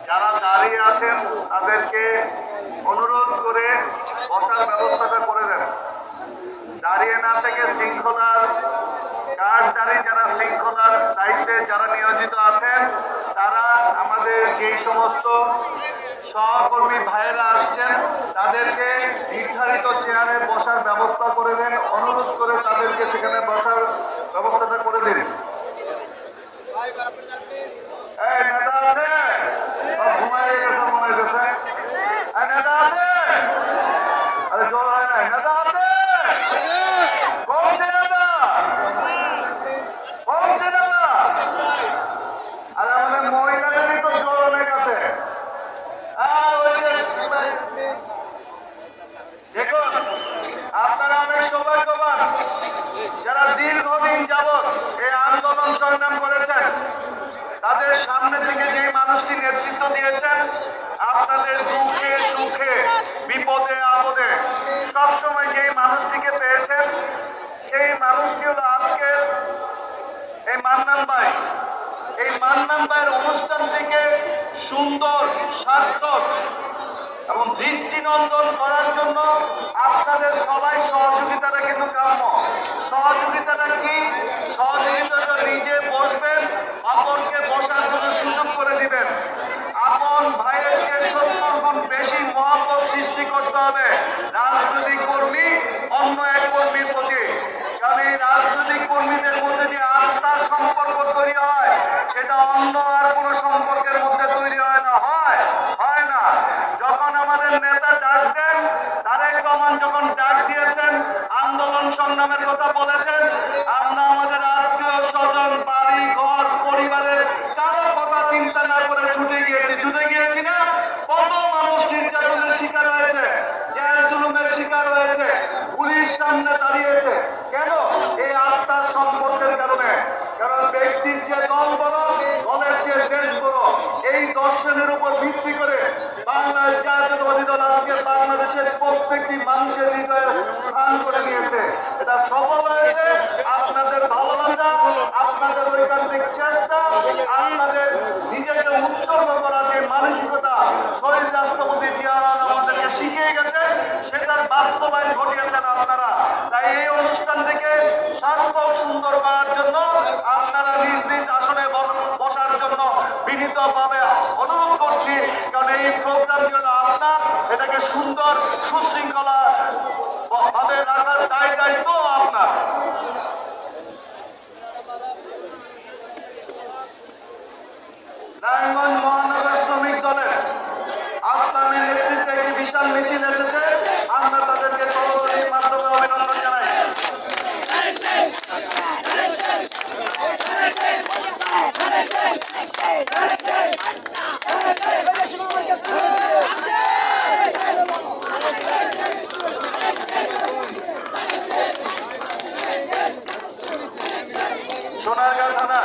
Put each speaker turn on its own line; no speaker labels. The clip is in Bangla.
যারা দাঁড়িয়ে আছেন তাদেরকে অনুরোধ করে বসার ব্যবস্থাটা করে দেন। দাঁড়িয়ে না থেকে শৃঙ্খলার কার্ডধারী যারা শৃঙ্খলার দায়িত্বে যারা নিয়োজিত আছেন তারা আমাদের যেই সমস্ত সহকর্মী ভাইয়েরা আসছেন তাদেরকে নির্ধারিত চেয়ারে বসার ব্যবস্থা করে দেন। অনুরোধ করে তাদেরকে সেখানে বসার ব্যবস্থাটা করে দিন। এই নেতা আছে, ঘুমাই গেছে মনে হইতেছে। নেতা আছে, আরে জোর হয় না। নেতা আছে, কমছে নেতা, কমছে নেতা। আর আমাদের মহিলাদেরই তো জোর অনেক আছে। দেখুন, আপনারা অনেক সৌভাগ্যবান যারা দীর্ঘদিন যাবৎ এই আন্দোলন সংগ্রাম করেছেন। তাদের সামনে থেকে যে মানুষটি নেতৃত্ব দিয়েছেন, আপনাদের দুঃখে সুখে বিপদে আপদে সবসময় যেই মানুষটিকে পেয়েছেন সেই মানুষটি হলো আজকে এই মান্নান ভাই। এই মান্নান ভাইয়ের অনুষ্ঠানটিকে সুন্দর, সার্থক এবং দৃষ্টিনন্দন করার জন্য আপনাদের সবাই সহযোগিতাটা কিন্তু কাম্য। সহযোগিতাটা কি? সহযোগিতাটা নিজে বসবেন, অপরকে বসার জন্য সুযোগ করে দিবেন। আপন ভাইয়ের যে 70 গুণ বেশি মহব্বত সৃষ্টি করতে হবে রাজনৈতিক কর্মী অন্য এক কর্মীর প্রতি। কারণ এই রাজনৈতিক কর্মীদের মধ্যে যে আত্মার সম্পর্ক তৈরি হয় সেটা অন্য আর কোনো সম্পর্কের মধ্যে তৈরি হয় না। হয় না। যখন আমাদের নেতা ডাক দেন, তারেক রহমান যখন ডাক দিয়েছেন, আন্দোলন সংগ্রামের কথা বলেছেন, আমরা আমাদের আত্মীয় স্বজন, বাড়ি ঘর, পরিবারের কারো কথা চিন্তা না করে ছুটে গিয়েছি না? কত মানুষ নির্যাতনের শিকার হয়েছে, জেল জুলুমের শিকার হয়েছে, পুলিশ সামনে দাঁড়িয়েছে। কেন? এই আত্মার সম্পর্কের কারণে। কারণ ব্যক্তির যে দল বড়, দলের যে দেশ বড়, এই দর্শনের উপর ভিত্তি করে বাংলাদেশ জাতীয়তাবাদী দল আজকে বাংলাদেশের প্রত্যেকটি মানুষের হৃদয়ে স্থান করে নিয়েছে। এটা সফল হয়েছে আপনাদের ভালোবাসা, আপনাদের ঐকান্তিক চেষ্টা, আপনাদের নিজেকে উৎসর্গ করার যে মানসিকতা শহীদ রাষ্ট্রপতি জিয়া রহমান আমাদেরকে শিখিয়ে গেছে, সেটার বাস্তবায়ন ঘটিয়েছেন আপনারা। তাই এই অনুষ্ঠান থেকে সার্থক সুন্দর করার জন্য আপনারা নিজ নিজ আসনে বসার জন্য বিনীতভাবে অনুরোধ করছি। কারণ এই প্রোগ্রামটি হলো আপনার, এটাকে সুন্দর সুশৃঙ্খলা ভাবে রাখার দায়িত্ব আপনার। নারায়ণগঞ্জ মহানগর শ্রমিক দলের আসলামের নেতৃত্বে একটি বিশাল মিছিল এসেছে। আমরা তাদেরকে করতালির মাধ্যমে অভিনন্দন জানাই। সোনারগাঁ থানা